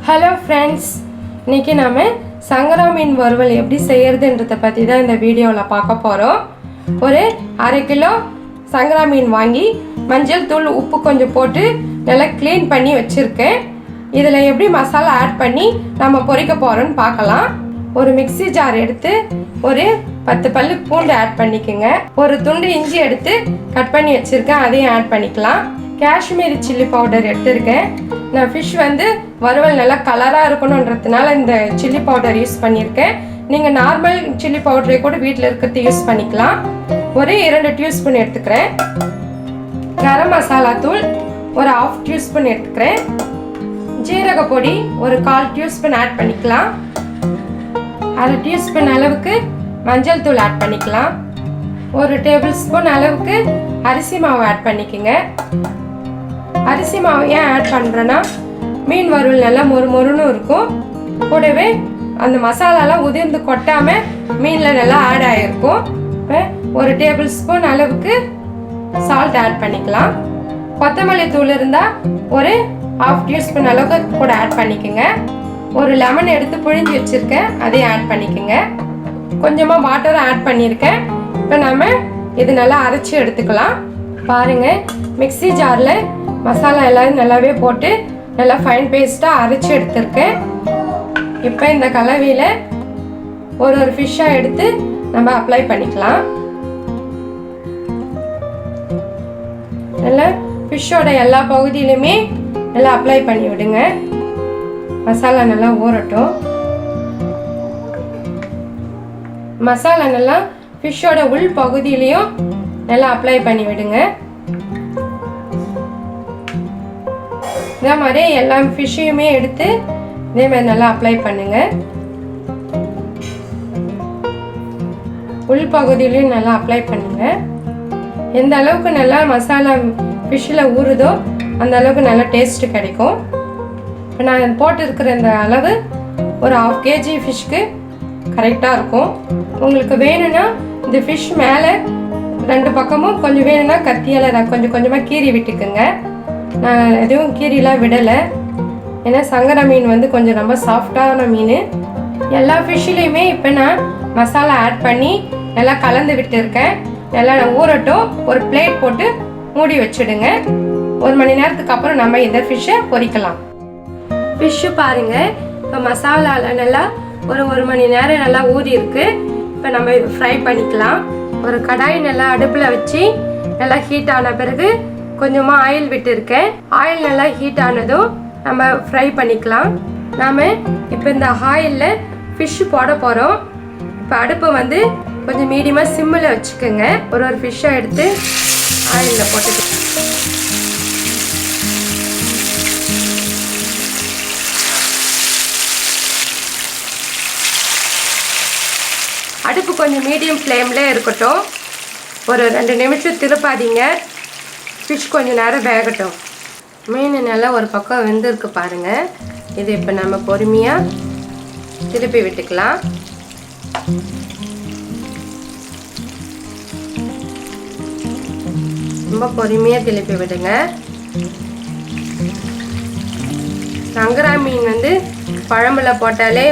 Hello friends, இன்றைக்கி நாம் சங்கரா மீன் வறுவல் எப்படி செய்கிறதுன்றதை பற்றி தான் இந்த வீடியோவில் பார்க்க போகிறோம். ஒரு 1/2 கிலோ சங்கரா மீன் வாங்கி மஞ்சள் தூள் உப்பு கொஞ்சம் போட்டு நல்லா க்ளீன் பண்ணி வச்சுருக்கேன். இதில் எப்படி மசாலா ஆட் பண்ணி நம்ம பொரிக்க போகிறோன்னு பார்க்கலாம். ஒரு மிக்ஸி ஜார் எடுத்து ஒரு 10 பல்லு பூண்டு ஆட் பண்ணிக்கோங்க. ஒரு துண்டு இஞ்சி எடுத்து கட் பண்ணி வச்சுருக்கேன், அதையும் ஆட் பண்ணிக்கலாம். காஷ்மீரி சில்லி பவுடர் எடுத்துருக்கேன். நான் ஃபிஷ் வறுவல் நல்லா கலராக இருக்கணுன்றதுனால இந்த சில்லி பவுடர் யூஸ் பண்ணியிருக்கேன். நீங்கள் நார்மல் சில்லி பவுடரை கூட வீட்டில் இருக்கிறது யூஸ் பண்ணிக்கலாம். ஒரு 2 டீஸ்பூன் எடுத்துக்கிறேன். கரம் மசாலா தூள் ஒரு 1/2 டீஸ்பூன் எடுத்துக்கிறேன். ஜீரக பொடி ஒரு 1/4 டீஸ்பூன் ஆட் பண்ணிக்கலாம். 1/2 டீஸ்பூன் அளவுக்கு மஞ்சள் தூள் ஆட் பண்ணிக்கலாம். 1 டேபிள் ஸ்பூன் அளவுக்கு அரிசி மாவு ஆட் பண்ணிக்கோங்க. அரிசி மாவு ஏன் ஆட் பண்ணுறேன்னா மீன் வறுவல் நல்லா மொறுன்னு இருக்கும். கூடவே அந்த மசாலாலாம் உதிர்ந்து கொட்டாமல் மீனில் நல்லா ஆட் ஆகிருக்கும். இப்போ 1 டேபிள் ஸ்பூன் அளவுக்கு சால்ட் ஆட் பண்ணிக்கலாம். கொத்தமல்லி தூள் இருந்தால் ஒரு 1/2 டீஸ்பூன் அளவுக்கு கூட ஆட் பண்ணிக்கோங்க. ஒரு லெமன் எடுத்து புழிஞ்சு வச்சுருக்கேன், அதையும் ஆட் பண்ணிக்கோங்க. கொஞ்சமாக வாட்டரை ஆட் பண்ணியிருக்கேன். இப்போ நம்ம இது நல்லா அரைச்சி எடுத்துக்கலாம். பாருங்கள், மிக்ஸி ஜாரில் மசாலா எல்லாம் நல்லாவே போட்டு நல்லா ஃபைன் பேஸ்ட்டாக அரைச்சி எடுத்துருக்கேன். இப்போ இந்த கலவையில் ஒரு ஃபிஷ்ஷாக எடுத்து நம்ம அப்ளை பண்ணிக்கலாம். நல்லா ஃபிஷ்ஷோட எல்லா பகுதியிலுமே நல்லா அப்ளை பண்ணி விடுங்க. மசாலா நல்லா ஊறட்டும். மசாலா நல்லா ஃபிஷ்ஷோட உள் பகுதியிலையும் நல்லா அப்ளை பண்ணி விடுங்க. இதே மாதிரி எல்லா ஃபிஷ்ஷையுமே எடுத்து இதே மாதிரி நல்லா அப்ளை பண்ணுங்க. உள் பகுதியிலையும் நல்லா அப்ளை பண்ணுங்க. எந்த அளவுக்கு நல்லா மசாலா ஃபிஷ்ஷில் ஊறுதோ அந்த அளவுக்கு நல்லா டேஸ்ட்டு கிடைக்கும். இப்போ நான் போட்டிருக்கிற இந்த அளவு ஒரு 1/2 kg ஃபிஷ்க்கு கரெக்டாக இருக்கும். உங்களுக்கு வேணும்னா இந்த ஃபிஷ் மேலே 2 பக்கமும் கொஞ்சம் வேணும்னா கத்தியால் கொஞ்சம் கொஞ்சமாக கீறி விட்டுக்குங்க. நான் எதுவும் கீரிலாம் விடலை, ஏன்னா சங்கரா மீன் கொஞ்சம் ரொம்ப சாஃப்டான மீன். எல்லா ஃபிஷ்ஷிலையுமே இப்போ நான் மசாலா ஆட் பண்ணி நல்லா கலந்து விட்டுருக்கேன். நல்லா ஊறட்டும். ஒரு பிளேட் போட்டு மூடி வச்சுடுங்க. 1 மணி நேரத்துக்கு அப்புறம் நம்ம இந்த ஃபிஷ்ஷை பொரிக்கலாம். ஃபிஷ்ஷு பாருங்கள், இப்போ மசாலாவில் நல்லா ஒரு மணி நேரம் நல்லா ஊறி இருக்கு. இப்போ நம்ம ஃப்ரை பண்ணிக்கலாம். ஒரு கடாய் நல்லா அடுப்பில் வச்சு நல்லா ஹீட் ஆன பிறகு கொஞ்சமாக ஆயில் விட்டுருக்கேன். ஆயில் நல்லா ஹீட் ஆனதும் நம்ம ஃப்ரை பண்ணிக்கலாம். நாம் இப்போ இந்த ஆயிலில் ஃபிஷ் போட போகிறோம். இப்போ அடுப்பை கொஞ்சம் மீடியமாக சிம்மில் வச்சுக்கோங்க. ஒரு ஃபிஷ்ஷை எடுத்து ஆயிலில் போட்டுக்கலாம். அடுப்பு கொஞ்சம் மீடியம் ஃப்ளேமில் இருக்கட்டும். ஒரு 2 நிமிஷம் திருப்பாதீங்க. ஃபிஷ் கொஞ்சம் நேரம் வேகட்டும். மீன் நல்லா ஒரு பக்கம் வெந்திருக்கு பாருங்கள். இது இப்போ நம்ம பொறுமையாக திருப்பி விட்டுக்கலாம். ரொம்ப பொறுமையாக திருப்பி விடுங்க. சங்கரா மீன் குழம்புல போட்டாலே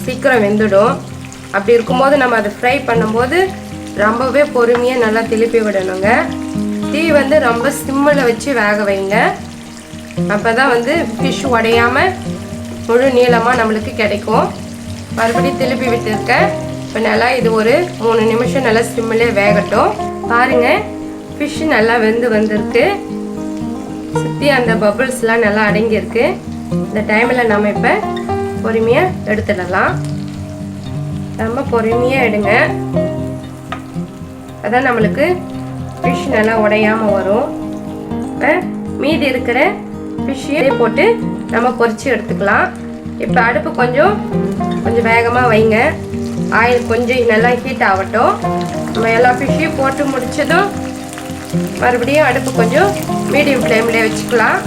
சீக்கிரம் வெந்துடும். அப்படி இருக்கும்போது நம்ம அதை ஃப்ரை பண்ணும்போது ரொம்பவே பொறுமையாக நல்லா திருப்பி விடணுங்க. தீ ரொம்ப சிம்மில் வச்சு வேக வைங்க. அப்போ தான் ஃபிஷ் உடையாமல் முழு நீளமாக நம்மளுக்கு கிடைக்கும். மறுபடியும் திருப்பி விட்டுருக்கேன். இப்போ நல்லா இது ஒரு 3 நிமிஷம் நல்லா சிம்மிலே வேகட்டும். பாருங்கள், ஃபிஷ் நல்லா வந்திருக்கு. சுற்றி அந்த பபிள்ஸ்லாம் நல்லா அடங்கியிருக்கு. இந்த டைமில் நம்ம இப்போ பொறுமையாக எடுத்துடலாம். ரொம்ப பொறுமையாக எடுங்க. அதான் நம்மளுக்கு ஃபிஷ் நல்லா உடையாமல் வரும். மீதி இருக்கிற ஃபிஷ்ஷையே போட்டு நம்ம பொரித்து எடுத்துக்கலாம். இப்போ அடுப்பு கொஞ்சம் வேகமாக வைங்க. ஆயில் கொஞ்சம் நல்லா ஹீட் ஆகட்டும். நம்ம எல்லா ஃபிஷ்ஷையும் போட்டு முடித்ததும் மறுபடியும் அடுப்பு கொஞ்சம் மீடியம் ஃப்ளேம்லேயே வச்சுக்கலாம்.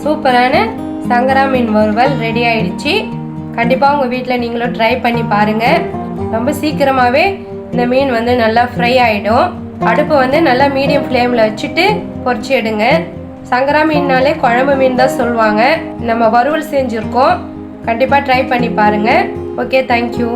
சூப்பரான சங்கரா மீன் வறுவல் ரெடி ஆயிடுச்சு. கண்டிப்பாக உங்கள் வீட்டில் நீங்களும் ட்ரை பண்ணி பாருங்கள். ரொம்ப சீக்கிரமாகவே இந்த மீன் நல்லா ஃப்ரை ஆகிடும். அடுப்பு நல்லா மீடியம் ஃப்ளேமில் வச்சுட்டு பொரிச்சு எடுங்க. சங்கரா மீன்னாலே குழம்பு மீன் தான் சொல்லுவாங்க. நம்ம வறுவல் செஞ்சுருக்கோம். கண்டிப்பாக ட்ரை பண்ணி பாருங்கள். Okay, thank you.